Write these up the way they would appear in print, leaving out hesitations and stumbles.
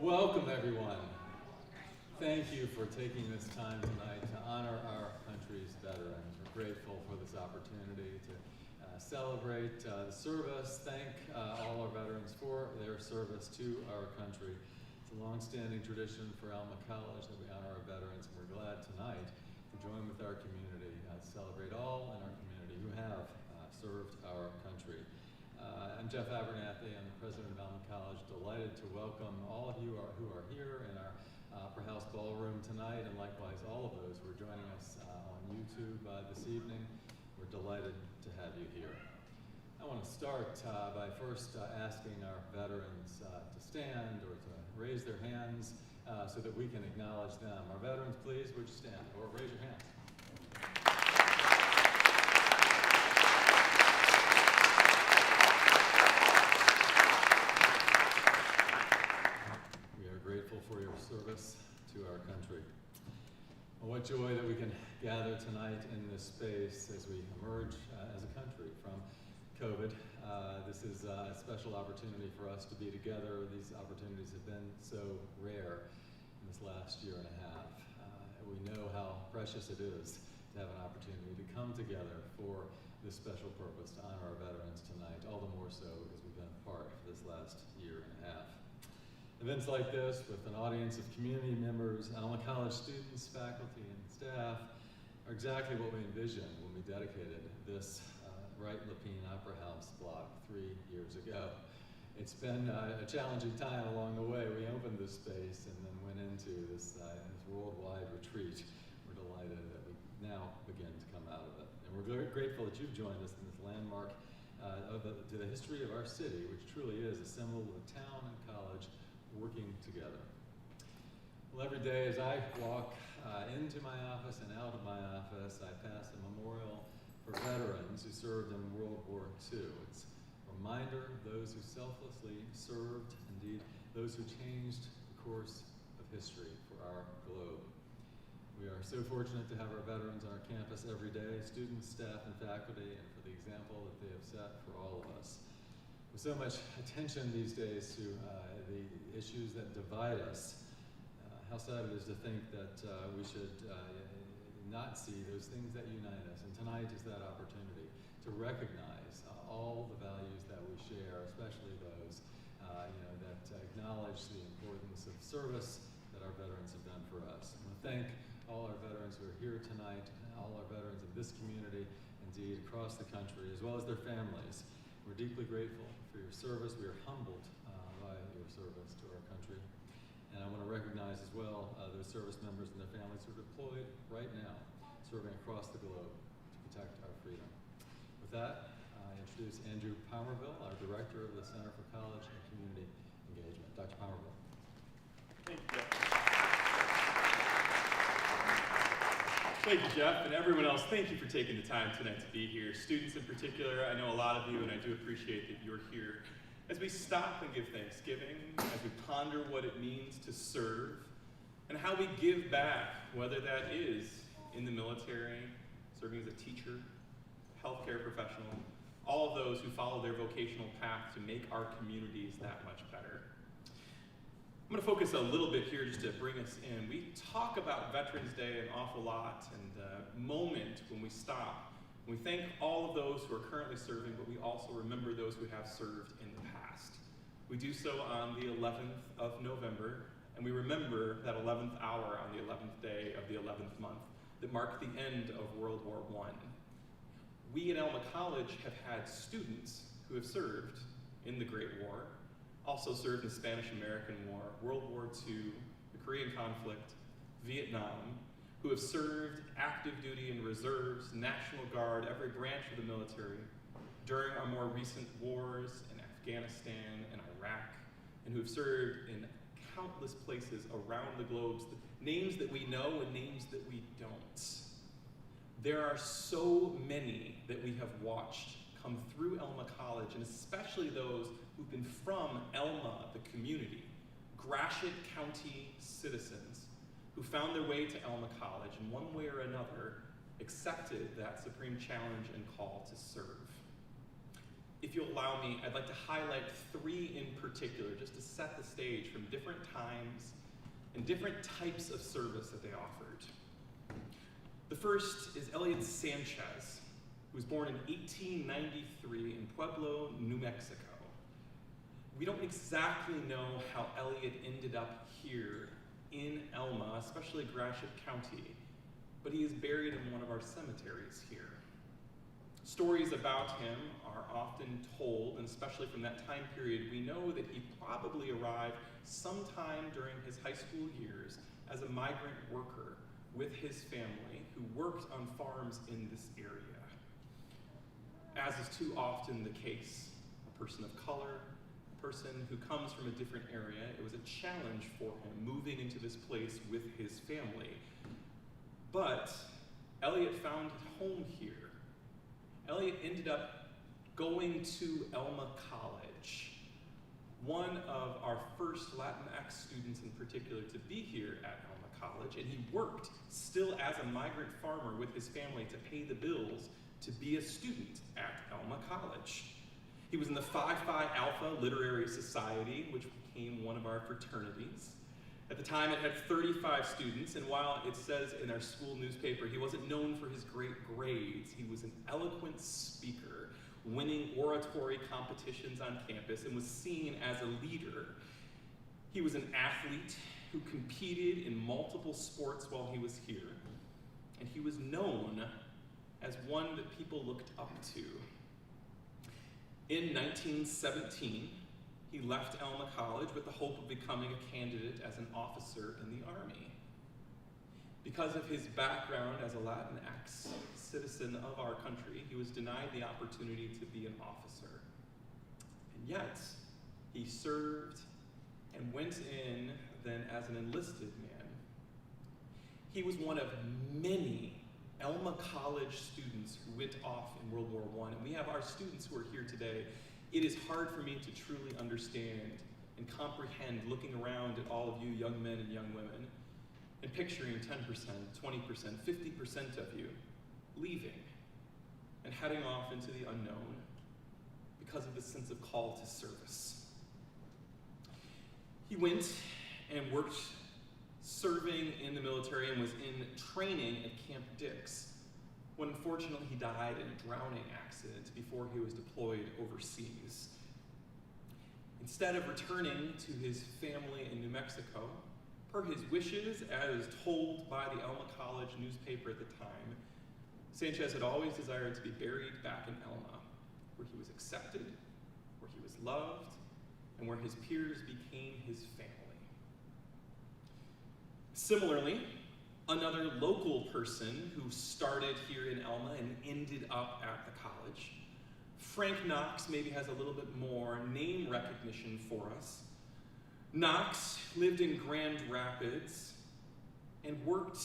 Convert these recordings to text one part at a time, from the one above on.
Welcome, everyone. Thank you for taking this time tonight to honor our country's veterans. We're grateful for this opportunity to celebrate the service, thank all our veterans for their service to our country. It's a long-standing tradition for Alma College that we honor our veterans, and we're glad tonight to join with our community to celebrate all in our community who have served our country. I'm Jeff Abernathy. I'm the president of Alma College. Delighted to welcome all of you who are here in our Opera House Ballroom tonight, and likewise all of those who are joining us on YouTube this evening. We're delighted to have you here. I want to start by first asking our veterans to stand or to raise their hands so that we can acknowledge them. Our veterans, please, would you stand or raise your hands? For your service to our country. Well, what joy that we can gather tonight in this space as we emerge as a country from COVID. This is a special opportunity for us to be together. These opportunities have been so rare in this last year and a half. We know how precious it is to have an opportunity to come together for this special purpose, to honor our veterans tonight, all the more so because we've been apart for this last year and a half. Events like this, with an audience of community members, Alma College students, faculty, and staff, are exactly what we envisioned when we dedicated this Wright Lapine Opera House block 3 years ago. It's been a challenging time along the way. We opened this space and then went into this worldwide retreat. We're delighted that we now begin to come out of it. And we're very grateful that you've joined us in this landmark to the history of our city, which truly is a symbol of the town and college working together. Well, every day as I walk into my office and out of my office, I pass a memorial for veterans who served in World War II. It's a reminder of those who selflessly served, indeed, those who changed the course of history for our globe. We are so fortunate to have our veterans on our campus every day, students, staff, and faculty, and for the example that they have set for all of us. With so much attention these days to the issues that divide us, how sad it is to think that we should not see those things that unite us. And tonight is that opportunity to recognize all the values that we share, especially those that acknowledge the importance of service that our veterans have done for us. I want to thank all our veterans who are here tonight, all our veterans in this community, indeed across the country, as well as their families. We're deeply grateful for your service. We are humbled by your service to our country. And I want to recognize as well those service members and their families who are deployed right now, serving across the globe to protect our freedom. With that, I introduce Andrew Palmerville, our Director of the Center for College and Community Engagement. Dr. Palmerville. Thank you, Jeff. Thank you, Jeff, and everyone else, thank you for taking the time tonight to be here. Students in particular, I know a lot of you, and I do appreciate that you're here. As we stop and give thanksgiving, as we ponder what it means to serve, and how we give back, whether that is in the military, serving as a teacher, healthcare professional, all of those who follow their vocational path to make our communities that much better. I'm going to focus a little bit here just to bring us in. We talk about Veterans Day an awful lot, and a moment when we stop. We thank all of those who are currently serving, but we also remember those who have served in the past. We do so on the 11th of November, and we remember that 11th hour on the 11th day of the 11th month that marked the end of World War I. We at Alma College have had students who have served in the Great War, also served in the Spanish-American War, World War II, the Korean conflict, Vietnam, who have served active duty in reserves, National Guard, every branch of the military during our more recent wars in Afghanistan and Iraq, and who have served in countless places around the globe, names that we know and names that we don't. There are so many that we have watched come through Alma College, and especially those who've been from Alma, the community, Gratiot County citizens, who found their way to Alma College and one way or another accepted that supreme challenge and call to serve. if you'll allow me, I'd like to highlight 3 in particular, just to set the stage from different times and different types of service that they offered. The first is Elliot Sanchez, who was born in 1893 in Pueblo, New Mexico. We don't exactly know how Elliot ended up here in Alma, especially Gratiot County, but he is buried in one of our cemeteries here. Stories about him are often told, and especially from that time period, we know that he probably arrived sometime during his high school years as a migrant worker with his family who worked on farms in this area. As is too often the case, a person of color, a person who comes from a different area, it was a challenge for him moving into this place with his family. But Elliot found home here. Elliot ended up going to Alma College, one of our first Latinx students in particular to be here at Alma College, and he worked still as a migrant farmer with his family to pay the bills to be a student at Alma College. He was in the Phi Phi Alpha Literary Society, which became one of our fraternities. At the time, it had 35 students, and while it says in our school newspaper he wasn't known for his great grades, he was an eloquent speaker, winning oratory competitions on campus, and was seen as a leader. He was an athlete who competed in multiple sports while he was here, and he was known as one that people looked up to. In 1917, he left Alma College with the hope of becoming a candidate as an officer in the Army. Because of his background as a Latinx citizen of our country, he was denied the opportunity to be an officer. And yet, he served and went in then as an enlisted man. He was one of many Alma College students who went off in World War I, and we have our students who are here today. It is hard for me to truly understand and comprehend looking around at all of you young men and young women and picturing 10%, 20%, 50% of you leaving and heading off into the unknown because of the sense of call to service. He went and worked serving in the military and was in training at Camp Dix when unfortunately he died in a drowning accident before he was deployed overseas. Instead of returning to his family in New Mexico, per his wishes, as told by the Alma College newspaper at the time, Sanchez had always desired to be buried back in Alma, where he was accepted, where he was loved, and where his peers became his family. Similarly, another local person who started here in Alma and ended up at the college, Frank Knox maybe has a little bit more name recognition for us. Knox lived in Grand Rapids and worked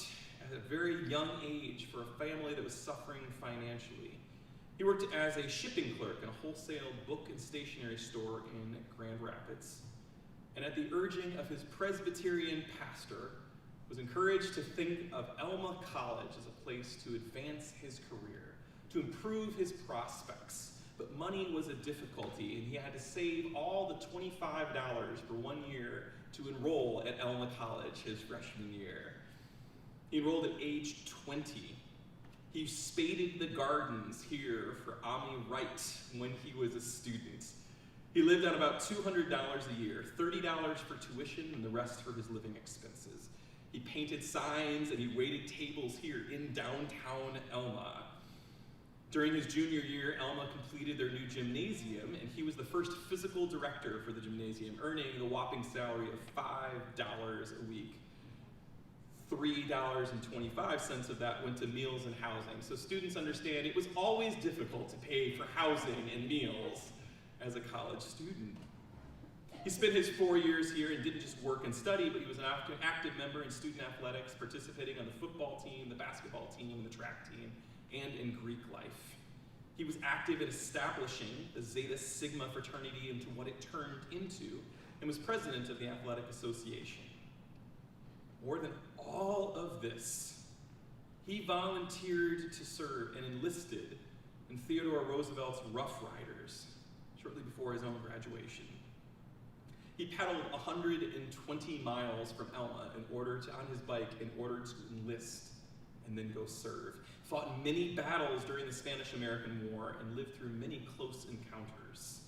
at a very young age for a family that was suffering financially. He worked as a shipping clerk in a wholesale book and stationery store in Grand Rapids, and at the urging of his Presbyterian pastor, was encouraged to think of Alma College as a place to advance his career, to improve his prospects. But money was a difficulty, and he had to save all the $25 for 1 year to enroll at Alma College his freshman year. He enrolled at age 20. He spaded the gardens here for Ami Wright when he was a student. He lived on about $200 a year, $30 for tuition and the rest for his living expenses. He painted signs and he waited tables here in downtown Alma. During his junior year, Alma completed their new gymnasium, and he was the first physical director for the gymnasium, earning the whopping salary of $5 a week. $3.25 of that went to meals and housing. So students understand it was always difficult to pay for housing and meals as a college student. He spent his 4 years here and didn't just work and study, but he was an active member in student athletics, participating on the football team, the basketball team, the track team, and in Greek life. He was active in establishing the Zeta Sigma fraternity into what it turned into, and was president of the Athletic Association. More than all of this, he volunteered to serve and enlisted in Theodore Roosevelt's Rough Riders shortly before his own graduation. He pedaled 120 miles from Alma on his bike in order to enlist and then go serve. Fought in many battles during the Spanish-American War and lived through many close encounters.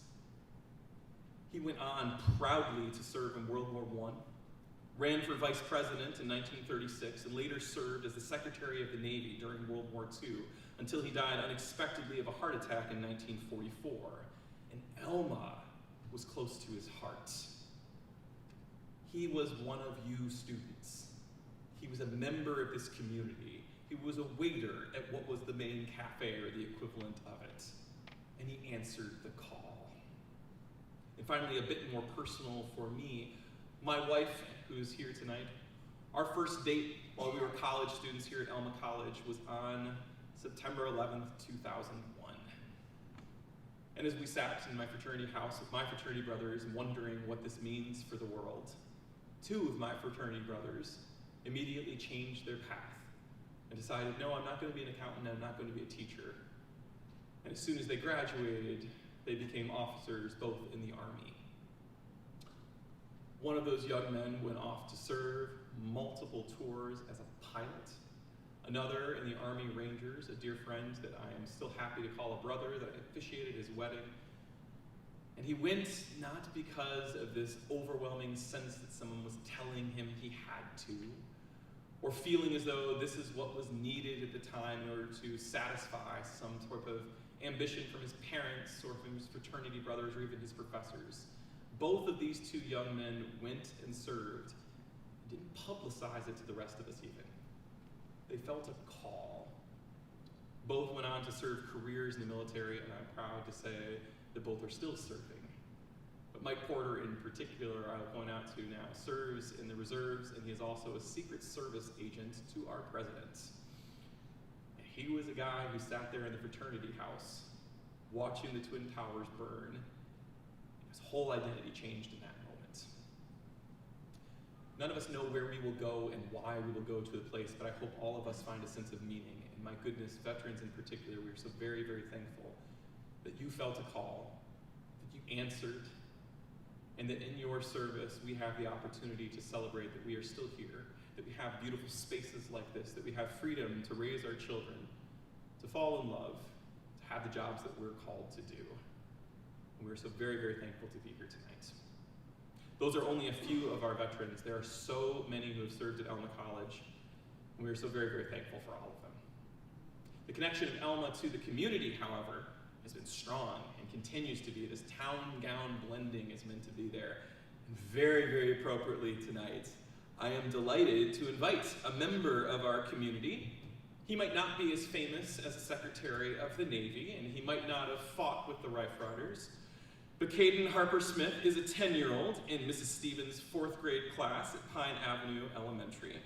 He went on proudly to serve in World War I, ran for vice president in 1936, and later served as the Secretary of the Navy during World War II until he died unexpectedly of a heart attack in 1944. And Alma was close to his heart. He was one of you students. He was a member of this community. He was a waiter at what was the main cafe or the equivalent of it. And he answered the call. And finally, a bit more personal for me, my wife, who is here tonight, our first date while we were college students here at Alma College was on September 11th, 2001. And as we sat in my fraternity house with my fraternity brothers wondering what this means for the world, two of my fraternity brothers immediately changed their path and decided, no, I'm not going to be an accountant, I'm not going to be a teacher. And as soon as they graduated, they became officers both in the Army. One of those young men went off to serve multiple tours as a pilot. Another in the Army Rangers, a dear friend that I am still happy to call a brother, that I officiated his wedding. And he went not because of this overwhelming sense that someone was telling him he had to, or feeling as though this is what was needed at the time in order to satisfy some sort of ambition from his parents or from his fraternity brothers or even his professors. Both of these two young men went and served, and didn't publicize it to the rest of us even. They felt a call. Both went on to serve careers in the military, and I'm proud to say that both are still serving. But Mike Porter in particular, I'll point out to now, serves in the reserves, and he is also a Secret Service agent to our president. He was a guy who sat there in the fraternity house watching the Twin Towers burn. His whole identity changed in that moment. None of us know where we will go and why we will go to a place, but I hope all of us find a sense of meaning. And my goodness, veterans in particular, we are so very, very thankful that you felt a call, that you answered, and that in your service we have the opportunity to celebrate that we are still here, that we have beautiful spaces like this, that we have freedom to raise our children, to fall in love, to have the jobs that we're called to do. And we're so very, very thankful to be here tonight. Those are only a few of our veterans. There are so many who have served at Alma College, and we are so very, very thankful for all of them. The connection of Alma to the community, however, has been strong and continues to be. This town-gown blending is meant to be there. And very, very appropriately tonight, I am delighted to invite a member of our community. He might not be as famous as a Secretary of the Navy, and he might not have fought with the Rife Riders, but Caden Harper Smith is a 10-year-old in Mrs. Stevens' 4th grade class at Pine Avenue Elementary.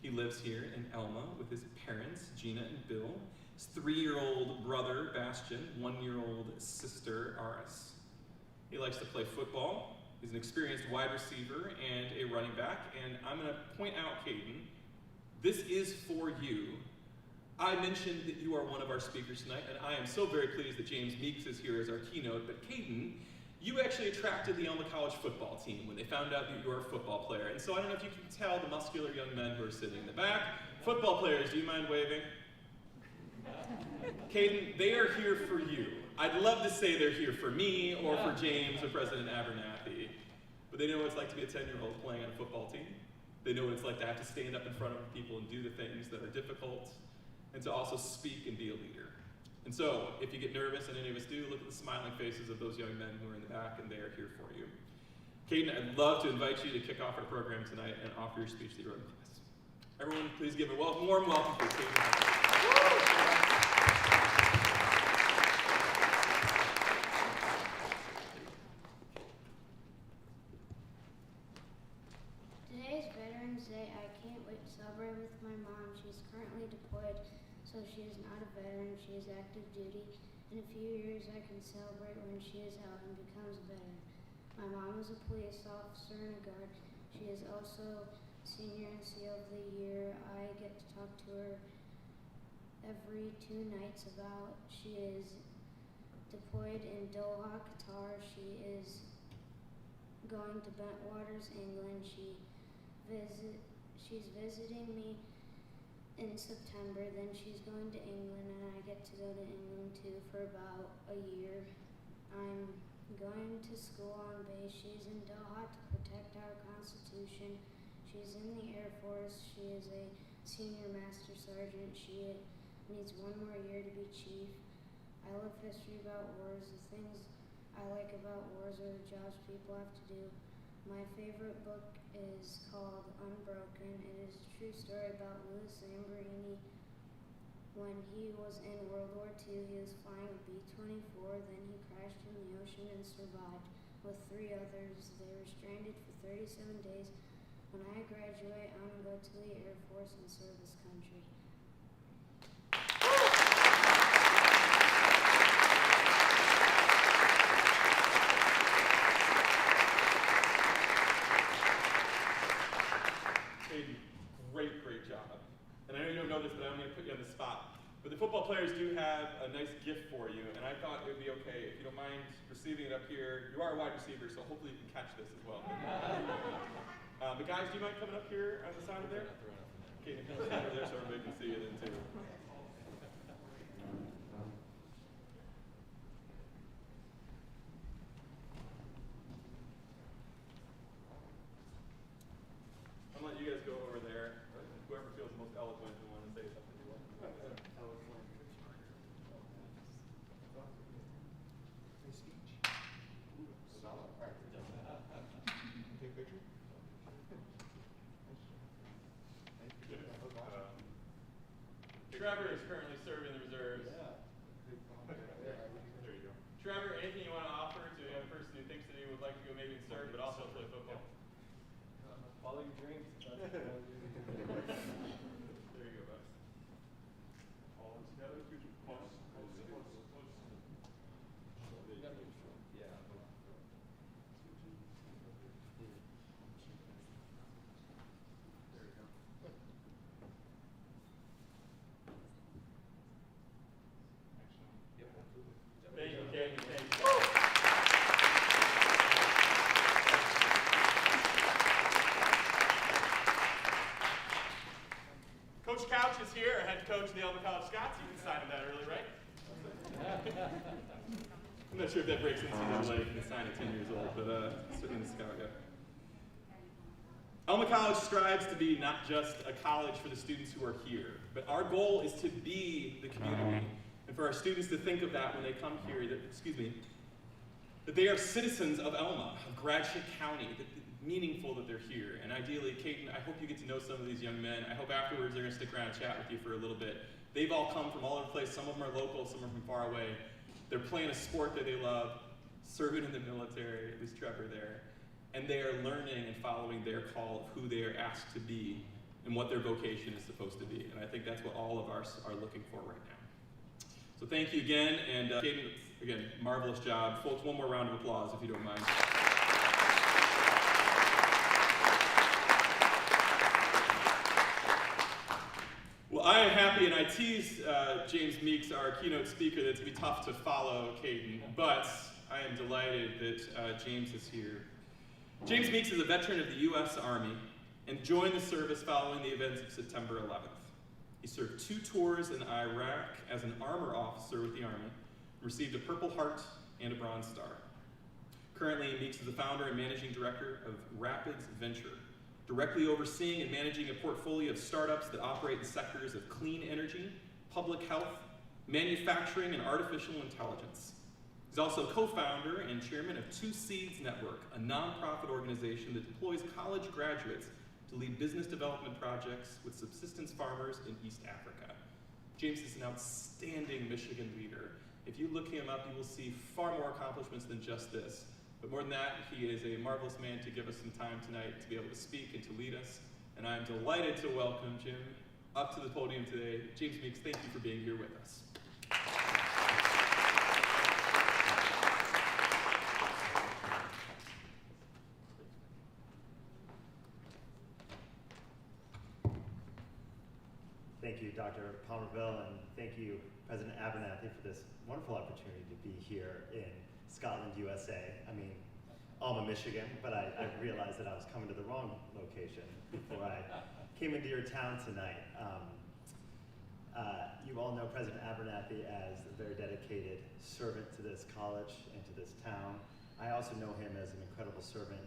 He lives here in Alma with his parents, Gina and Bill, his 3-year-old brother, Bastian, 1-year-old sister, Aris. He likes to play football. He's an experienced wide receiver and a running back, and I'm going to point out, Caden, this is for you. I mentioned that you are one of our speakers tonight, and I am so very pleased that James Meeks is here as our keynote, but Caden, you actually attracted the Alma College football team when they found out that you were a football player. And so I don't know if you can tell the muscular young men who are sitting in the back. Football players, do you mind waving? Caden, they are here for you. I'd love to say they're here for me or for James or President Abernathy, but they know what it's like to be a 10-year-old playing on a football team. They know what it's like to have to stand up in front of people and do the things that are difficult, and to also speak and be a leader. And so, if you get nervous, and any of us do, look at the smiling faces of those young men who are in the back, and they are here for you. Caden, I'd love to invite you to kick off our program tonight and offer your speech that you wrote in class. Everyone, please give a warm welcome for Caden. Today's Veterans Day. I can't wait to celebrate with my mom. She's currently deployed, so she is not a veteran. She is active duty. In a few years, I can celebrate when she is out and becomes a veteran. My mom is a police officer and a guard. She is also senior NCO of the year. I get to talk to her every 2 nights about she is deployed in Doha, Qatar. She is going to Bentwaters, England. She's visiting me in September. Then she's going to England, and I get to go to England too for about a year. I'm going to school on base. She's in Doha to protect our Constitution. She's in the Air Force. She is a senior master sergeant. She needs one more year to be chief. I love history about wars. The things I like about wars are the jobs people have to do. My favorite book is called Unbroken. It is a true story about Louis Zamborini. When he was in World War II, he was flying a B-24, then he crashed in the ocean and survived with 3 others. They were stranded for 37 days. When I graduate, I'm going to go to the Air Force and serve this country. Great job. And I know you don't know this, but I'm going to put you on the spot. But the football players do have a nice gift for you, and I thought it would be okay if you don't mind receiving it up here. You are a wide receiver, so hopefully you can catch this as well. But guys, do you mind coming up here on the side of there? Okay, you can stand over there so everybody can see you then too. I'll let you guys go over there. Whoever feels the most eloquent and want to say something you want. Take a picture? Trevor is currently serving the reserves. There you go. Trevor, anything you want to offer to a person who thinks that he would like to go maybe and serve, but also play football? Follow your dreams. There you go, bud. All together. Close. Thank you, Kate. Thank you. Coach Couch is here, our head coach of the Alma College Scots. You can sign him that early, right? I'm not sure if that breaks NCAA. You can sign at 10 years old, but certainly the Scout, yeah. Alma College strives to be not just a college for the students who are here, but our goal is to be the community. And for our students to think of that when they come here, that they are citizens of Alma, of Gratiot County, that meaningful that they're here. And ideally, Caden, I hope you get to know some of these young men. I hope afterwards they're going to stick around and chat with you for a little bit. They've all come from all over the place. Some of them are local, some are from far away. They're playing a sport that they love, serving in the military, at least Trevor there. And they are learning and following their call of who they are asked to be and what their vocation is supposed to be. And I think that's what all of us are looking for right now. So thank you again, and Caden, again, marvelous job. Folks, one more round of applause if you don't mind. Well, I am happy, and I teased James Meeks, our keynote speaker, that it's going to be tough to follow Caden, but I am delighted that James is here. James Meeks is a veteran of the U.S. Army and joined the service following the events of September 11th. He served 2 tours in Iraq as an armor officer with the Army, and received a Purple Heart and a Bronze Star. Currently, Meeks is the founder and managing director of Rapids Venture, directly overseeing and managing a portfolio of startups that operate in sectors of clean energy, public health, manufacturing, and artificial intelligence. He's also co-founder and chairman of 2 Seeds Network, a nonprofit organization that deploys college graduates to lead business development projects with subsistence farmers in East Africa. James is an outstanding Michigan leader. If you look him up, you will see far more accomplishments than just this. But more than that, he is a marvelous man to give us some time tonight to be able to speak and to lead us. And I'm delighted to welcome Jim up to the podium today. James Meeks, thank you for being here with us. Thank thank you, Dr. Palmerville, and thank you, President Abernathy, for this wonderful opportunity to be here in Scotland, USA. I mean, Alma, Michigan, but I realized that I was coming to the wrong location before I came into your town tonight. You all know President Abernathy as a very dedicated servant to this college and to this town. I also know him as an incredible servant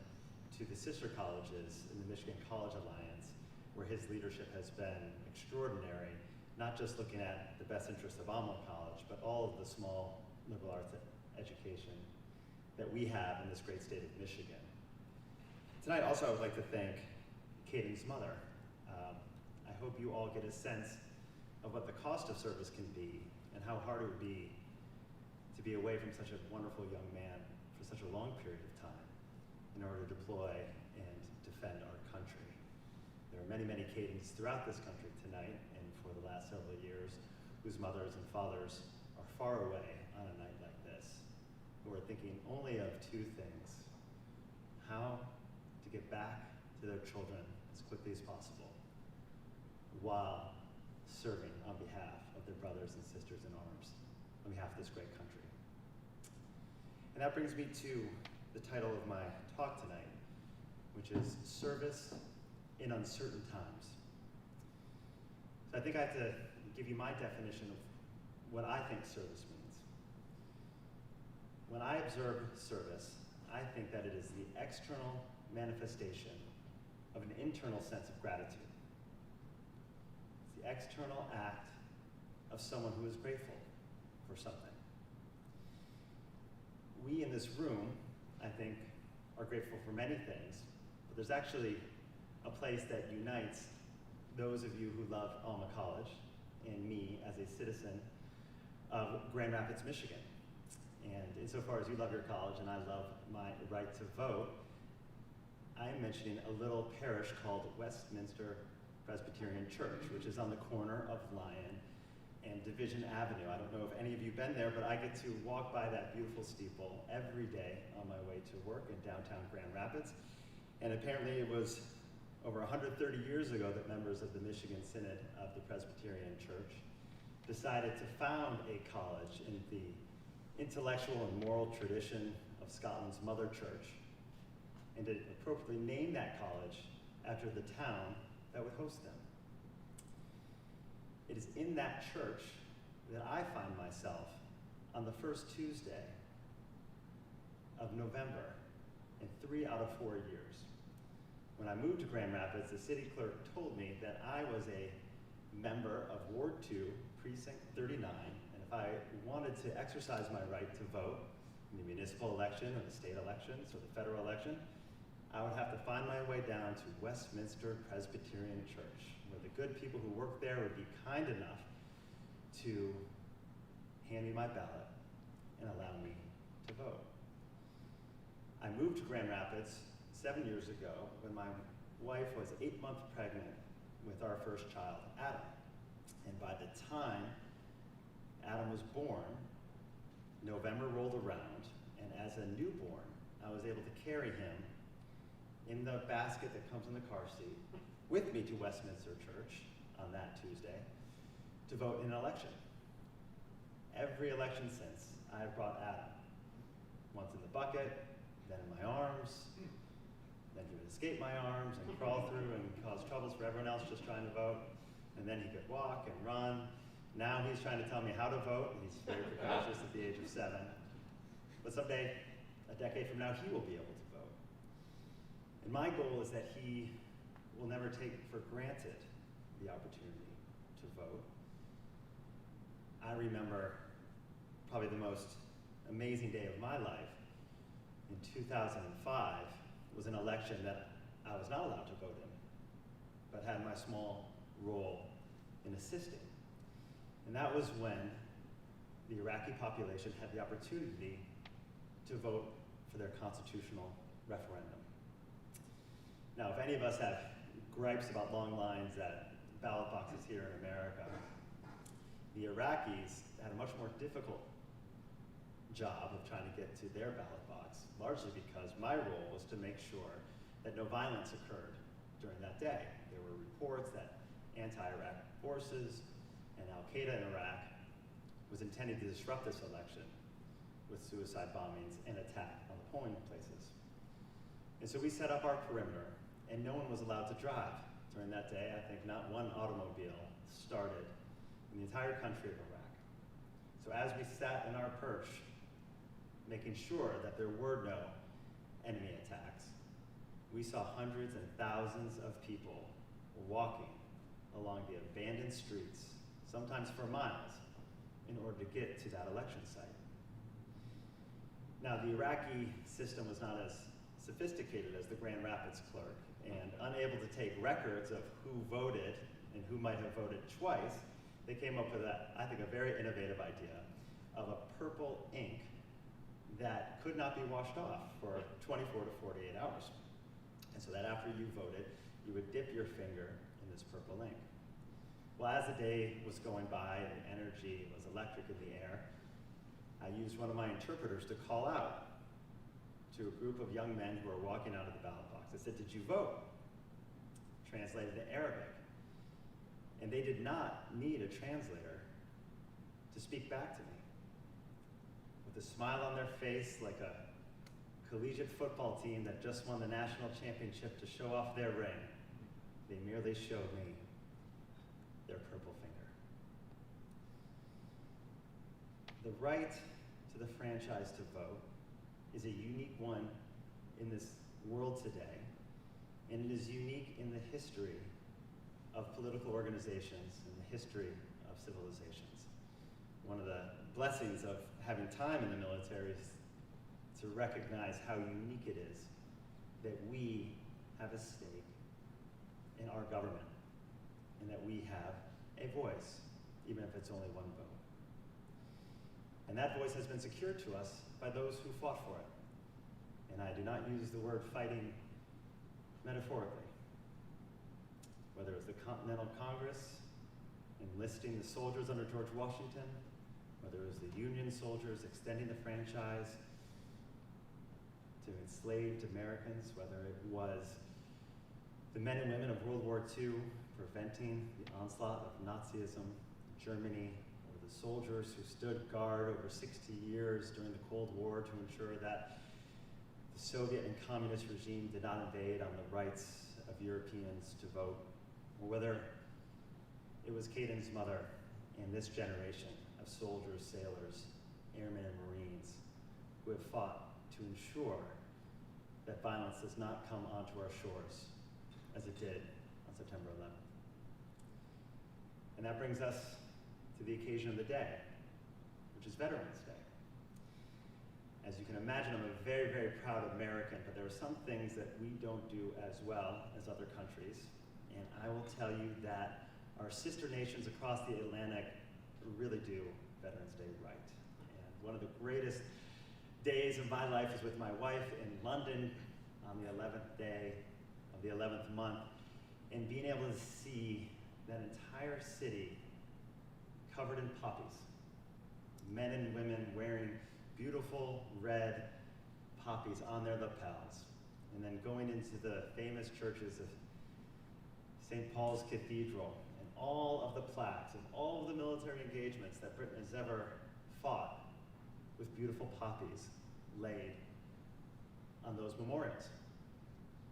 to the sister colleges in the Michigan College Alliance, where his leadership has been extraordinary, not just looking at the best interests of Alma College, but all of the small liberal arts education that we have in this great state of Michigan. Tonight also I would like to thank Caden's mother. I hope you all get a sense of what the cost of service can be and how hard it would be to be away from such a wonderful young man for such a long period of time in order to deploy and defend our country. There are many, many Cadens throughout this country tonight and for the last several years whose mothers and fathers are far away on a night like this, who are thinking only of two things: how to get back to their children as quickly as possible while serving on behalf of their brothers and sisters in arms, on behalf of this great country. And that brings me to the title of my talk tonight, which is Service in Uncertain Times. So I think I have to give you my definition of what I think service means. When I observe service, I think that it is the external manifestation of an internal sense of gratitude. It's the external act of someone who is grateful for something. We in this room, I think, are grateful for many things, but there's actually a place that unites those of you who love Alma College and me as a citizen of Grand Rapids, Michigan. And insofar as you love your college and I love my right to vote, I am mentioning a little parish called Westminster Presbyterian Church, which is on the corner of Lyon and Division Avenue. I don't know if any of you have been there, but I get to walk by that beautiful steeple every day on my way to work in downtown Grand Rapids. And apparently it was over 130 years ago that members of the Michigan Synod of the Presbyterian Church decided to found a college in the intellectual and moral tradition of Scotland's mother church, and to appropriately name that college after the town that would host them. It is in that church that I find myself on the first Tuesday of November in 3 out of 4 years. When I moved to Grand Rapids, the city clerk told me that I was a member of Ward 2, Precinct 39, and if I wanted to exercise my right to vote in the municipal election or the state elections or the federal election, I would have to find my way down to Westminster Presbyterian Church, where the good people who work there would be kind enough to hand me my ballot and allow me to vote. I moved to Grand Rapids 7 years ago when my wife was 8 months pregnant with our first child, Adam. And by the time Adam was born, November rolled around, and as a newborn, I was able to carry him in the basket that comes in the car seat with me to Westminster Church on that Tuesday to vote in an election. Every election since, I have brought Adam. Once in the bucket, then in my arms, then he would escape my arms and crawl through and cause troubles for everyone else just trying to vote. And then he could walk and run. Now he's trying to tell me how to vote, and he's very precocious at the age of 7. But someday, a decade from now, he will be able to vote. And my goal is that he will never take for granted the opportunity to vote. I remember probably the most amazing day of my life in 2005 was an election that I was not allowed to vote in, but had my small role in assisting. And that was when the Iraqi population had the opportunity to vote for their constitutional referendum. Now, if any of us have gripes about long lines at ballot boxes here in America, the Iraqis had a much more difficult job of trying to get to their ballot box, largely because my role was to make sure that no violence occurred during that day. There were reports that anti-Iraq forces and Al-Qaeda in Iraq was intended to disrupt this election with suicide bombings and attack on the polling places. And so we set up our perimeter, and no one was allowed to drive. During that day, I think not one automobile started in the entire country of Iraq. So as we sat in our perch, making sure that there were no enemy attacks, we saw hundreds and thousands of people walking along the abandoned streets, sometimes for miles, in order to get to that election site. Now, the Iraqi system was not as sophisticated as the Grand Rapids clerk, and unable to take records of who voted and who might have voted twice, they came up with, I think, a very innovative idea of a purple ink that could not be washed off for 24 to 48 hours. And so that after you voted, you would dip your finger in this purple ink. Well, as the day was going by and the energy was electric in the air, I used one of my interpreters to call out to a group of young men who were walking out of the ballot box. I said, "Did you vote?" Translated to Arabic. And they did not need a translator to speak back to me. With a smile on their face, like a collegiate football team that just won the national championship to show off their ring, they merely showed me their purple finger. The right to the franchise to vote is a unique one in this world today, and it is unique in the history of political organizations and the history of civilizations. One of the blessings of having time in the military is to recognize how unique it is that we have a stake in our government and that we have a voice, even if it's only one vote. And that voice has been secured to us by those who fought for it. And I do not use the word fighting metaphorically. Whether it was the Continental Congress enlisting the soldiers under George Washington, whether it was the Union soldiers extending the franchise to enslaved Americans, whether it was the men and women of World War II preventing the onslaught of Nazism in Germany, or the soldiers who stood guard over 60 years during the Cold War to ensure that the Soviet and communist regime did not invade on the rights of Europeans to vote, or whether it was Caden's mother and this generation of soldiers, sailors, airmen, and Marines who have fought to ensure that violence does not come onto our shores as it did on September 11th. And that brings us to the occasion of the day, which is Veterans Day. As you can imagine, I'm a very, very proud American, but there are some things that we don't do as well as other countries. And I will tell you that our sister nations across the Atlantic really do Veterans Day right. And one of the greatest days of my life is with my wife in London on the 11th day of the 11th month, and being able to see that entire city covered in poppies. Men and women wearing beautiful red poppies on their lapels, and then going into the famous churches of St. Paul's Cathedral, and all of the plaques of all of the military engagements that Britain has ever fought, with beautiful poppies laid on those memorials,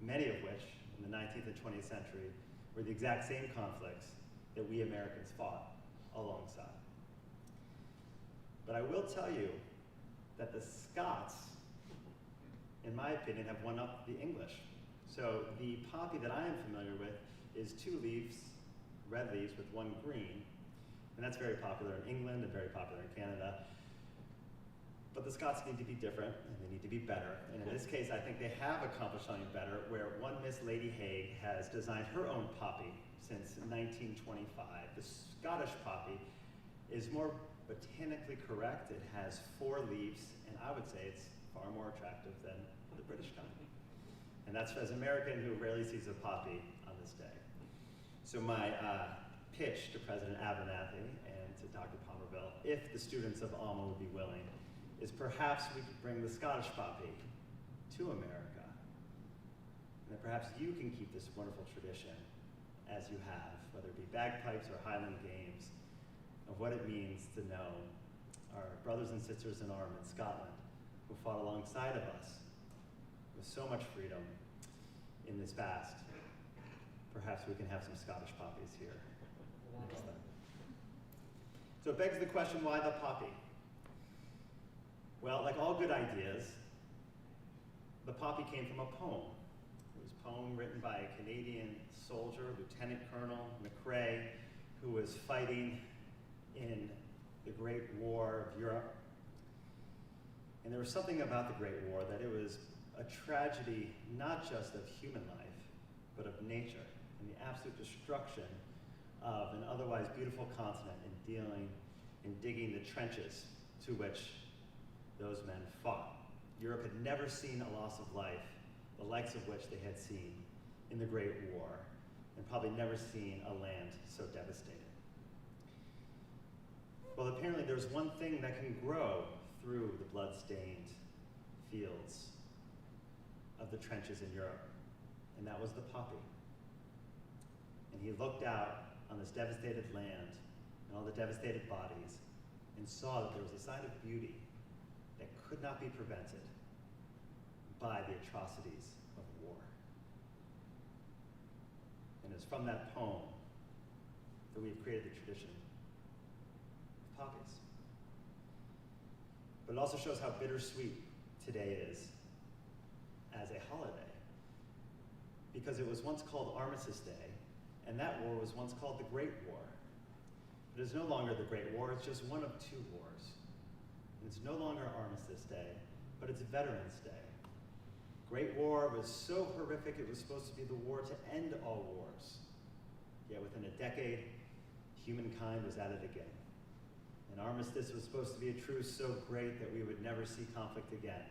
many of which in the 19th and 20th century were the exact same conflicts that we Americans fought alongside. But I will tell you that the Scots, in my opinion, have one up the English. So the poppy that I am familiar with is 2 leaves, red leaves with 1 green, and that's very popular in England and very popular in Canada. But the Scots need to be different, and they need to be better. And in this case, I think they have accomplished something better, where one Miss Lady Hague has designed her own poppy since 1925. The Scottish poppy is more botanically correct. It has 4 leaves, and I would say it's far more attractive than the British kind. And that's as an American who rarely sees a poppy on this day. So my pitch to President Abernathy and to Dr. Palmerville, if the students of Alma would be willing, is perhaps we could bring the Scottish poppy to America. And that perhaps you can keep this wonderful tradition as you have, whether it be bagpipes or Highland games, of what it means to know our brothers and sisters in arms in Scotland who fought alongside of us with so much freedom in this past. Perhaps we can have some Scottish poppies here next time. So it begs the question, why the poppy? Well, like all good ideas, the poppy came from a poem. It was a poem written by a Canadian soldier, Lieutenant Colonel McRae, who was fighting in the Great War of Europe. And there was something about the Great War that it was a tragedy not just of human life, but of nature, and the absolute destruction of an otherwise beautiful continent in digging the trenches to which those men fought. Europe had never seen a loss of life, the likes of which they had seen in the Great War, and probably never seen a land so devastated. Well, apparently there's one thing that can grow through the blood-stained fields of the trenches in Europe, and that was the poppy. And he looked out on this devastated land and all the devastated bodies and saw that there was a sign of beauty that could not be prevented by the atrocities of war. And it's from that poem that we've created the tradition of poppies. But it also shows how bittersweet today is as a holiday, because it was once called Armistice Day, and that war was once called the Great War. It is no longer the Great War, it's just one of two wars. And it's no longer Armistice Day, but it's Veterans Day. Great War was so horrific, it was supposed to be the war to end all wars. Yet within a decade, humankind was at it again. And armistice was supposed to be a truce so great that we would never see conflict again.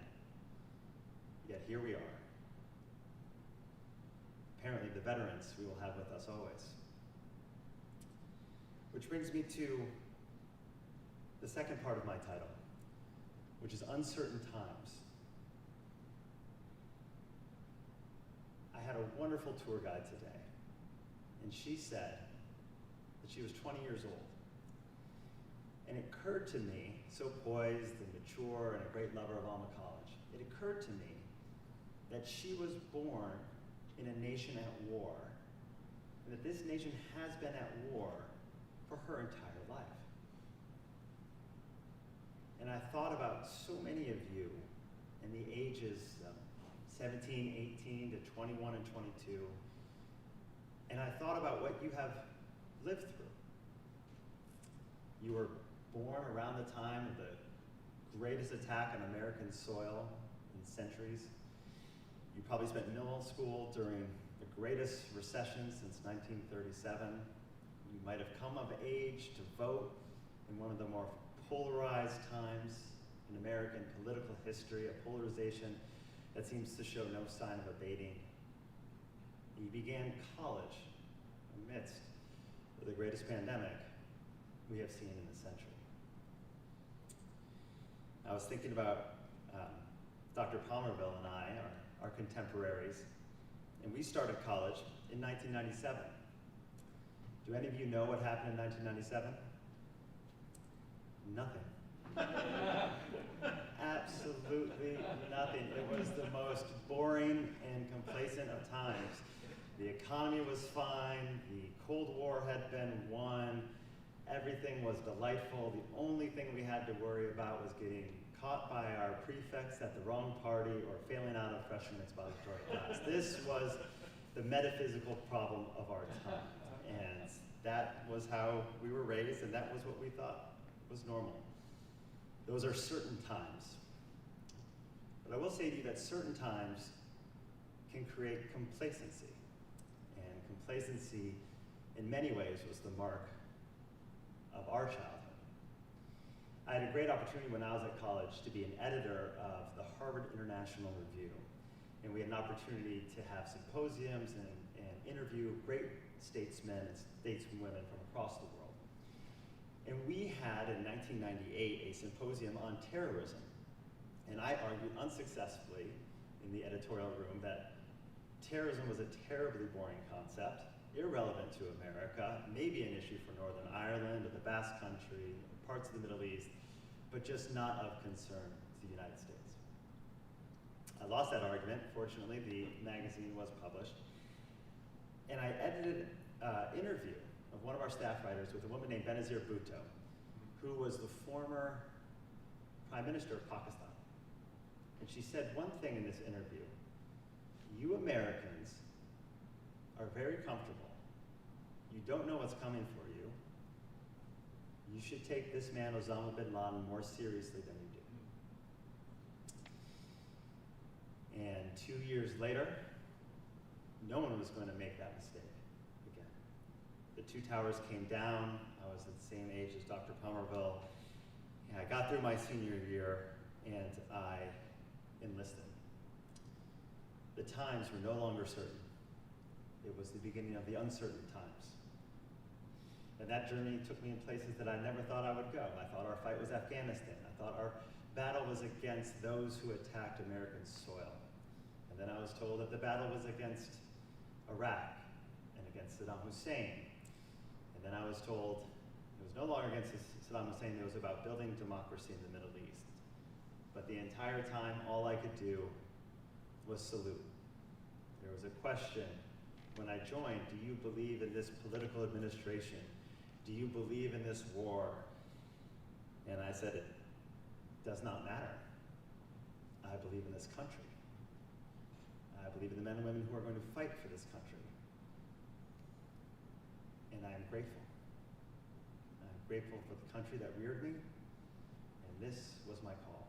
Yet here we are. Apparently the veterans we will have with us always. Which brings me to the second part of my title, which is Uncertain Times. I had a wonderful tour guide today, and she said that she was 20 years old. And it occurred to me, so poised and mature and a great lover of Alma College, it occurred to me that she was born in a nation at war, and that this nation has been at war for her entire life. And I thought about so many of you in the ages 17, 18 to 21 and 22, and I thought about what you have lived through. You were born around the time of the greatest attack on American soil in centuries. You probably spent middle school during the greatest recession since 1937. You might have come of age to vote in one of the more polarized times in American political history, a polarization that seems to show no sign of abating. You began college amidst the greatest pandemic we have seen in the century. I was thinking about Dr. Palmerville and I, our contemporaries, and we started college in 1997. Do any of you know what happened in 1997? Nothing. Absolutely nothing. It was the most boring and complacent of times. The economy was fine, the Cold War had been won, everything was delightful. The only thing we had to worry about was getting caught by our prefects at the wrong party or failing out of freshman expository class. This was the metaphysical problem of our time. And that was how we were raised, and that was what we thought was normal. Those are certain times. But I will say to you that certain times can create complacency. And complacency, in many ways, was the mark of our childhood. I had a great opportunity when I was at college to be an editor of the Harvard International Review. And we had an opportunity to have symposiums and interview great statesmen and stateswomen from across the world. And we had, in 1998, a symposium on terrorism. And I argued unsuccessfully in the editorial room that terrorism was a terribly boring concept, irrelevant to America, maybe an issue for Northern Ireland or the Basque Country, parts of the Middle East, but just not of concern to the United States. I lost that argument. Fortunately, the magazine was published. And I edited an interview of one of our staff writers with a woman named Benazir Bhutto, who was the former Prime Minister of Pakistan. And she said one thing in this interview: you Americans are very comfortable. You don't know what's coming for you. You should take this man, Osama bin Laden, more seriously than you do. And 2 years later, no one was going to make that mistake again. The two towers came down. I was at the same age as Dr. Pomerville. And I got through my senior year and I enlisted. The times were no longer certain. It was the beginning of the uncertain times. And that journey took me in places that I never thought I would go. I thought our fight was Afghanistan. I thought our battle was against those who attacked American soil. And then I was told that the battle was against Iraq and against Saddam Hussein. And then I was told it was no longer against Saddam Hussein, it was about building democracy in the Middle East. But the entire time, all I could do was salute. There was a question when I joined: do you believe in this political administration? Do you believe in this war? And I said, it does not matter. I believe in this country. I believe in the men and women who are going to fight for this country. And I am grateful. I'm grateful for the country that reared me, and this was my call.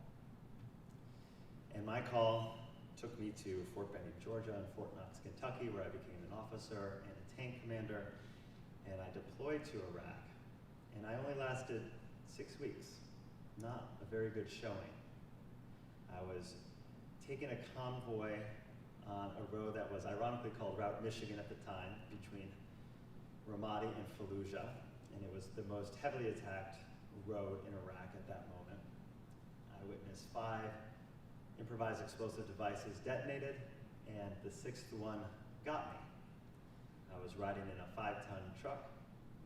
And my call took me to Fort Benning, Georgia, and Fort Knox, Kentucky, where I became an officer and a tank commander, and I deployed to Iraq. And I only lasted 6 weeks, not a very good showing. I was taking a convoy on a road that was ironically called Route Michigan at the time, between Ramadi and Fallujah, and it was the most heavily attacked road in Iraq at that moment. I witnessed 5 improvised explosive devices detonated, and the 6th one got me. I was riding in a 5-ton truck,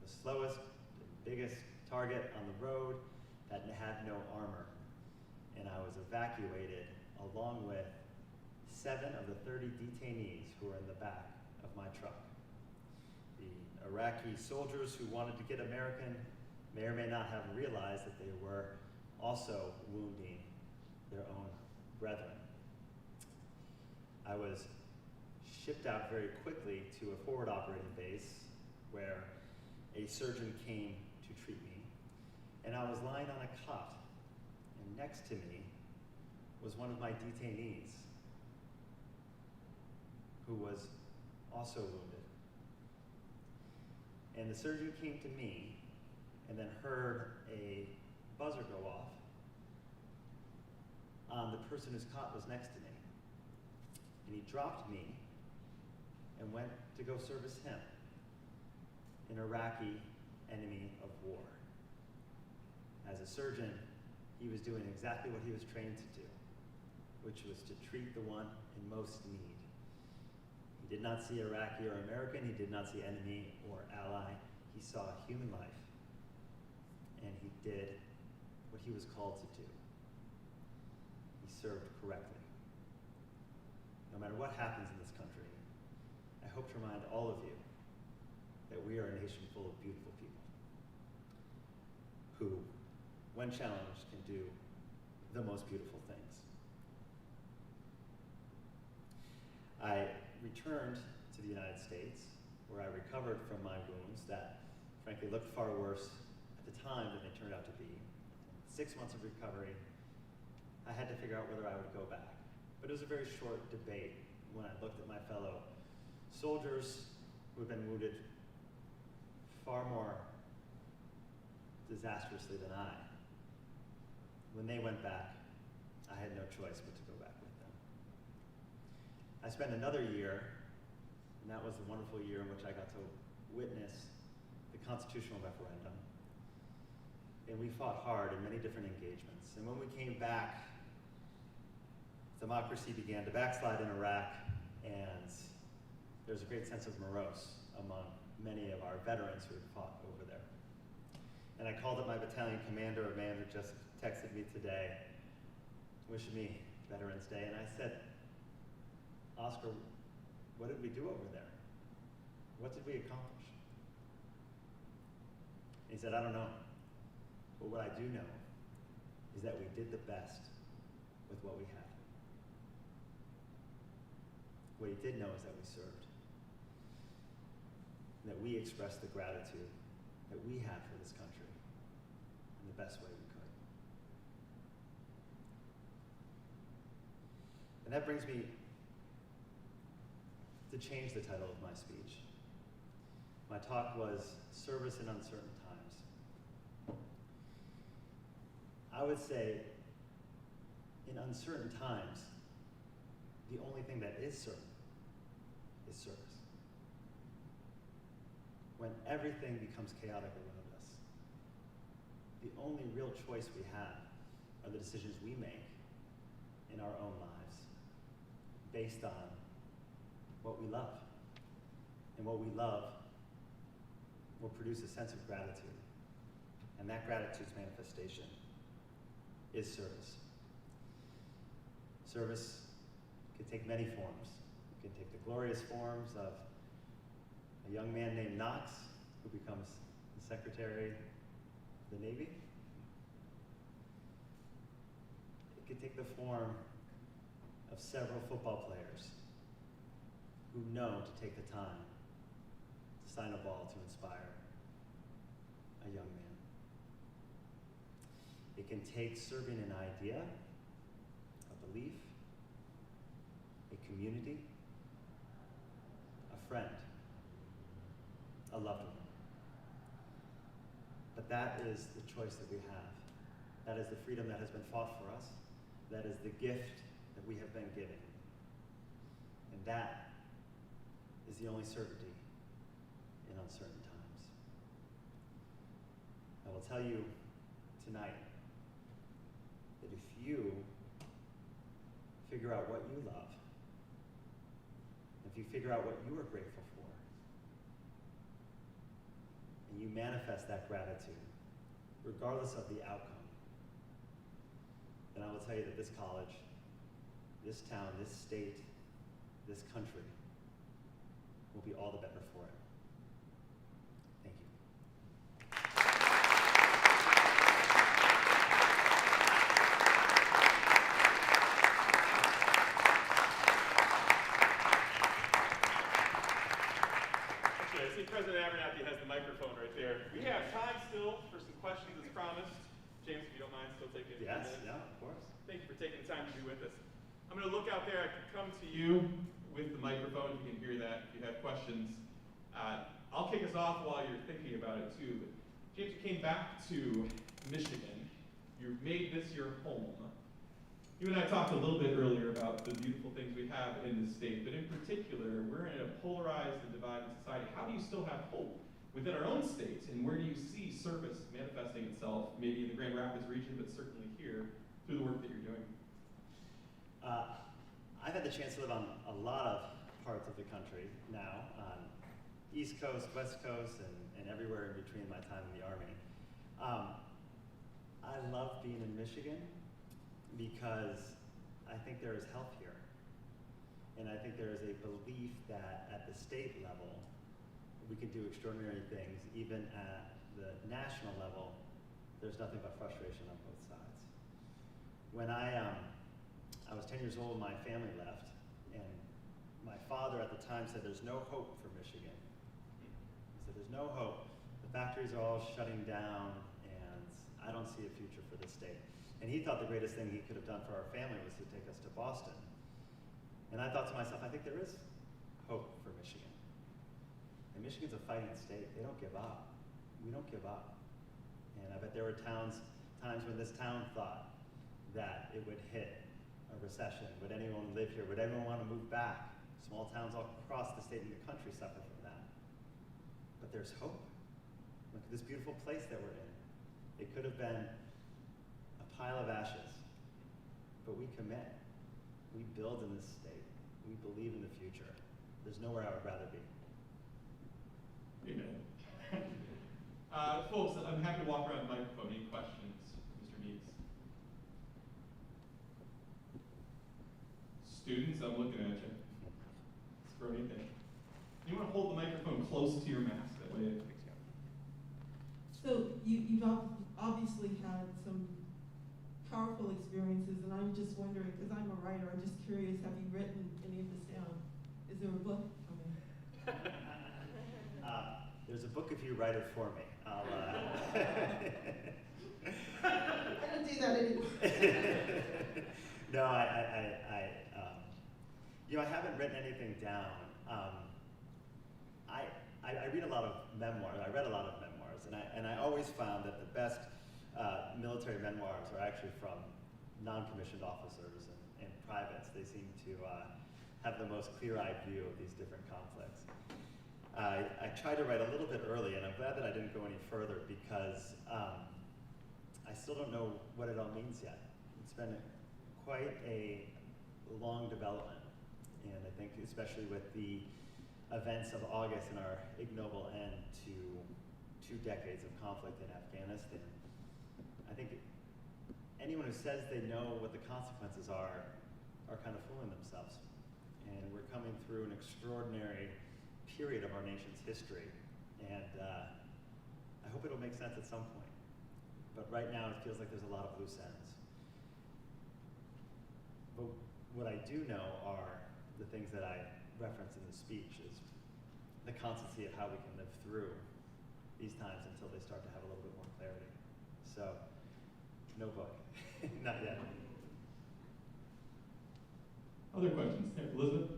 the slowest, the biggest target on the road that had no armor, and I was evacuated along with 7 of the 30 detainees who were in the back of my truck. The Iraqi soldiers who wanted to get American may or may not have realized that they were also wounding their own brethren. I was shipped out very quickly to a forward operating base where a surgeon came to treat me, and I was lying on a cot, and next to me was one of my detainees who was also wounded. And the surgeon came to me and then heard a buzzer go off on the person whose cot was next to me. And he dropped me and went to go service him, an Iraqi enemy of war. As a surgeon, he was doing exactly what he was trained to do, which was to treat the one in most need. He did not see Iraqi or American, he did not see enemy or ally. He saw human life, and he did what he was called to do. He served correctly. No matter what happens in this country, I hope to remind all of you that we are a nation full of beautiful people who, when challenged, can do the most beautiful things. I returned to the United States, where I recovered from my wounds that frankly looked far worse at the time than they turned out to be. 6 months of recovery, I had to figure out whether I would go back. But it was a very short debate when I looked at my fellow soldiers who had been wounded far more disastrously than I. When they went back, I had no choice but to go back with them. I spent another year, and that was the wonderful year in which I got to witness the constitutional referendum. And we fought hard in many different engagements. And when we came back, democracy began to backslide in Iraq, and there was a great sense of among many of our veterans who had fought over there. And I called up my battalion commander, a man who just texted me today, wishing me Veterans Day, and I said, Oscar, what did we do over there? What did we accomplish? He said, I don't know. But what I do know is that we did the best with what we had. What he did know is that we served. And that we expressed the gratitude that we had for this country in the best way we could. And that brings me to change the title of my speech. My talk was Service in Uncertain Times. I would say, in uncertain times, the only thing that is certain is service. When everything becomes chaotic around us, the only real choice we have are the decisions we make in our own lives based on what we love. And what we love will produce a sense of gratitude. And that gratitude's manifestation is service. Service can take many forms. It can take the glorious forms of a young man named Knox, who becomes the Secretary of the Navy. It could take the form of several football players who know to take the time to sign a ball to inspire a young man. It can take serving an idea, a belief, a community, a friend, a loved one. But that is the choice that we have. That is the freedom that has been fought for us. That is the gift that we have been given. And that is the only certainty in uncertain times. I will tell you tonight that if you figure out what you love, if you figure out what you are grateful for, and you manifest that gratitude, regardless of the outcome, then I will tell you that this college, this town, this state, this country will be all the better for it. Thank you. Okay, I see President Abernathy has the microphone right there. We have time still for some questions as promised. James, if you don't mind still taking a few Yes, minutes. yeah, of course. Thank you for taking the time to be with us. I'm going to look out there. I can come to you with the microphone if you can hear that, if you have questions. I'll kick us off while you're thinking about it too. But James, you came back to Michigan. You've made this your home. You and I talked a little bit earlier about the beautiful things we have in this state, but in particular, we're in a polarized and divided society. How do you still have hope within our own state, and where do you see service manifesting itself, maybe in the Grand Rapids region, but certainly here, through the work that you're doing? I've had the chance to live on a lot of parts of the country now, on East Coast, West Coast, and everywhere in between my time in the Army. I love being in Michigan because I think there is help here. And I think there is a belief that at the state level, we can do extraordinary things. Even at the national level, there's nothing but frustration on both sides. When I was 10 years old, my family left, and my father at the time said, there's no hope for Michigan. He said, there's no hope. The factories are all shutting down, and I don't see a future for this state. And he thought the greatest thing he could have done for our family was to take us to Boston. And I thought to myself, I think there is hope for Michigan. And Michigan's a fighting state. They don't give up. We don't give up. And I bet there were times when this town thought that it would hit a recession. Would anyone live here? Would anyone want to move back? Small towns all across the state and the country suffer from that. But there's hope. Look at this beautiful place that we're in. It could have been a pile of ashes, but we commit. We build in this state. We believe in the future. There's nowhere I would rather be. Amen. Folks, I'm happy to walk around the microphone. Any questions, Mr. Meeks? Students, I'm looking at you. Throw anything. You want to hold the microphone close to your mask, that way it picks you up. So you've obviously had some powerful experiences, and I'm just wondering, because I'm a writer, I'm just curious, have you written any of this down? Is there a book coming? There's a book if you write it for me. I'll, I don't do that anymore. No, I haven't written anything down. I read a lot of memoirs. I read a lot of memoirs, and I always found that the best military memoirs are actually from non-commissioned officers and privates. They seem to have the most clear-eyed view of these different conflicts. I tried to write a little bit early, and I'm glad that I didn't go any further because I still don't know what it all means yet. It's been quite a long development, and I think especially with the events of August and our ignoble end to 2 decades of conflict in Afghanistan, I think anyone who says they know what the consequences are kind of fooling themselves. And we're coming through an extraordinary period of our nation's history, and I hope it'll make sense at some point. But right now, it feels like there's a lot of loose ends. But what I do know are the things that I referenced in the speech is the constancy of how we can live through these times until they start to have a little bit more clarity. So, no book, not yet. Other questions? Yeah, Elizabeth?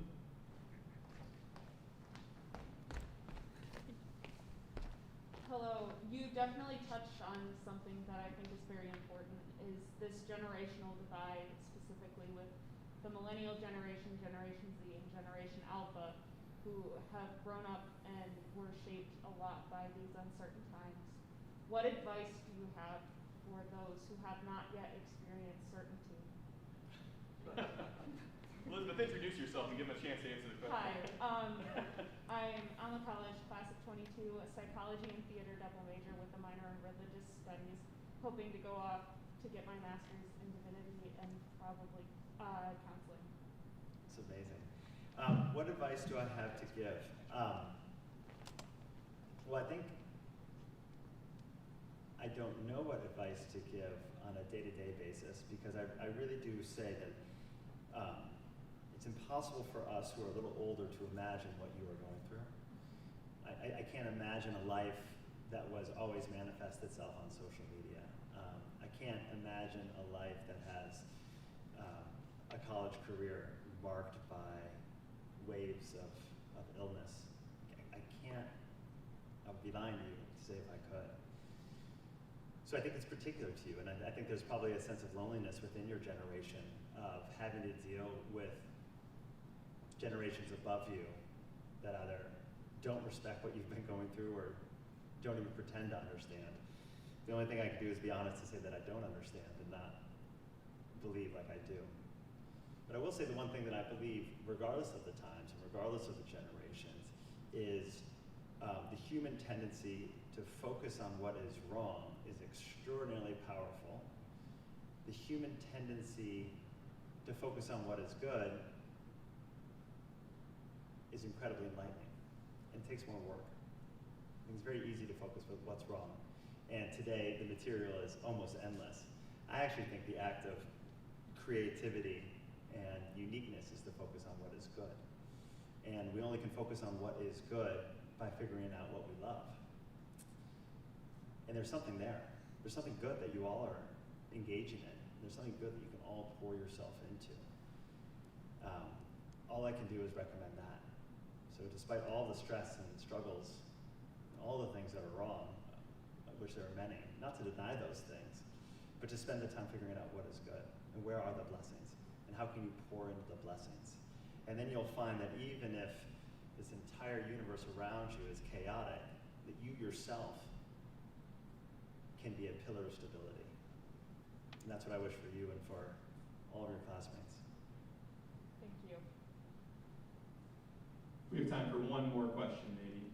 Hello. You definitely touched on something that I think is very important, is this generational divide, specifically with the millennial generation, Generation Z, and Generation Alpha, who have grown up and were shaped a lot by these uncertain times. What advice do you have for those who have not yet experienced certainty? Elizabeth, introduce yourself and give them a chance to answer the question. Hi, I'm Alma College, class of 22, a psychology and theater double major with a minor in religious studies, hoping to go off to get my master's in divinity and probably counseling. It's amazing. What advice do I have to give? Well, I think I don't know what advice to give on a day-to-day basis because I really do say that it's impossible for us who are a little older to imagine what you are going through. I can't imagine a life that was always manifest itself on social media. I can't imagine a life that has a college career marked by waves of illness. I would be lying to you to say if I could. So I think it's particular to you, and I think there's probably a sense of loneliness within your generation of having to deal with generations above you that either don't respect what you've been going through or don't even pretend to understand. The only thing I can do is be honest to say that I don't understand and not believe like I do. But I will say the one thing that I believe, regardless of the times and regardless of the generations, is the human tendency to focus on what is wrong is extraordinarily powerful. The human tendency to focus on what is good is incredibly enlightening and takes more work. I think it's very easy to focus with what's wrong. And today, the material is almost endless. I actually think the act of creativity and uniqueness is to focus on what is good. And we only can focus on what is good by figuring out what we love. And there's something there. There's something good that you all are engaging in. There's something good that you can all pour yourself into. All I can do is recommend that. So despite all the stress and struggles, and all the things that are wrong, of which there are many, not to deny those things, but to spend the time figuring out what is good and where are the blessings and how can you pour into the blessings. And then you'll find that even if this entire universe around you is chaotic, that you yourself can be a pillar of stability. And that's what I wish for you and for all of your classmates. Thank you. We have time for one more question, maybe.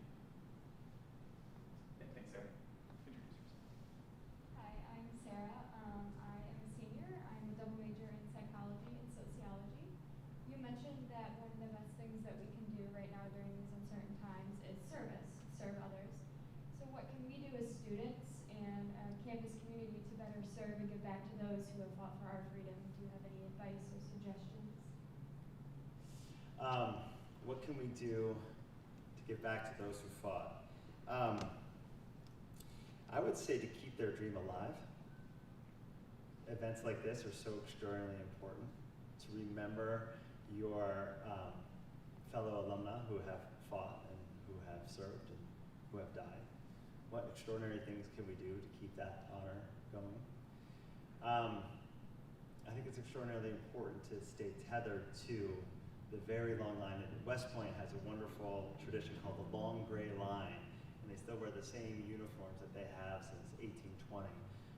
do to give back to those who fought? I would say to keep their dream alive. Events like this are so extraordinarily important. To remember your fellow alumni who have fought and who have served and who have died. What extraordinary things can we do to keep that honor going? I think it's extraordinarily important to stay tethered to the very long line. And West Point has a wonderful tradition called the long gray line, and they still wear the same uniforms that they have since 1820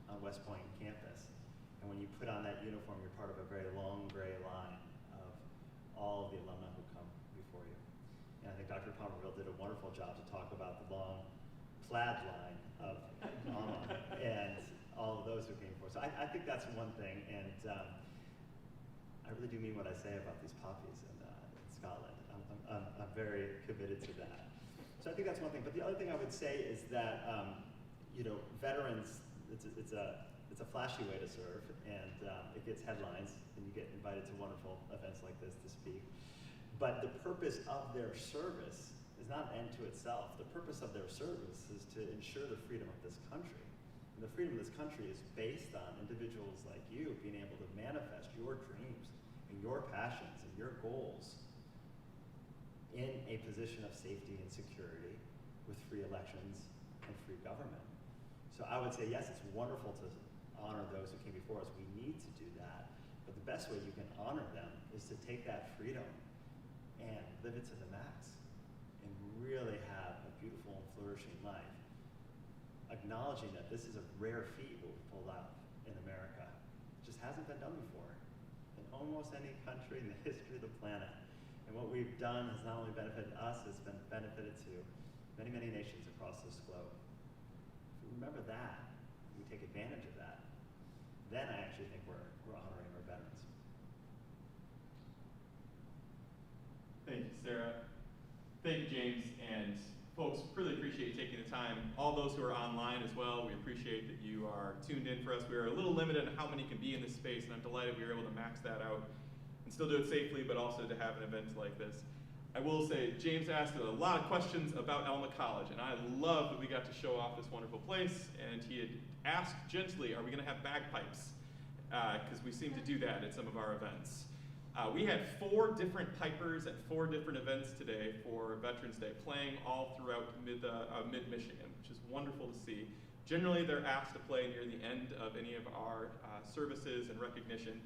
on West Point campus. And when you put on that uniform, you're part of a very long gray line of all of the alumni who come before you. And I think Dr. Palmerville did a wonderful job to talk about the long plaid line of Alma and all of those who came before. So I think that's one thing, and I really do mean what I say about these poppies in Scotland. I'm very committed to that. So I think that's one thing. But the other thing I would say is that veterans, it's a flashy way to serve, and it gets headlines, and you get invited to wonderful events like this to speak. But the purpose of their service is not an end to itself. The purpose of their service is to ensure the freedom of this country. And the freedom of this country is based on individuals like you being able to manifest your dreams and your passions and your goals in a position of safety and security with free elections and free government. So I would say, yes, it's wonderful to honor those who came before us. We need to do that. But the best way you can honor them is to take that freedom and live it to the max and really have a beautiful and flourishing life. Acknowledging that this is a rare feat what we pulled out in America. It just hasn't been done before in almost any country in the history of the planet. And what we've done has not only benefited us, it's been benefited to many, many nations across this globe. If we remember that, we take advantage of that, then I actually think we're honoring our veterans. Thank you, Sarah. Thank you, James. And folks, really appreciate you taking the time. All those who are online as well, we appreciate that you are tuned in for us. We are a little limited on how many can be in this space, and I'm delighted we were able to max that out and still do it safely, but also to have an event like this. I will say, James asked a lot of questions about Alma College, and I love that we got to show off this wonderful place, and he had asked gently, are we gonna have bagpipes? Because we seem to do that at some of our events. We had 4 different pipers at 4 different events today for Veterans Day, playing all throughout mid-Michigan, which is wonderful to see. Generally, they're asked to play near the end of any of our services and recognition,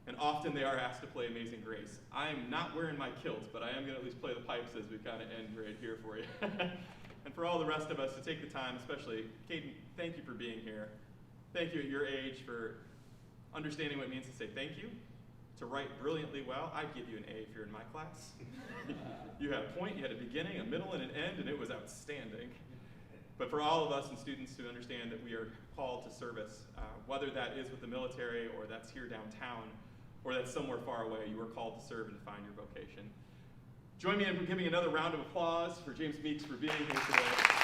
and often they are asked to play Amazing Grace. I'm not wearing my kilt, but I am gonna at least play the pipes as we kind of end right here for you. And for all the rest of us to take the time, especially Caden, thank you for being here. Thank you at your age for understanding what it means to say thank you. To write brilliantly well, I'd give you an A if you're in my class. You had a point, you had a beginning, a middle, and an end, and it was outstanding. But for all of us and students to understand that we are called to service, whether that is with the military or that's here downtown or that's somewhere far away, you are called to serve and to find your vocation. Join me in giving another round of applause for James Meeks for being here today.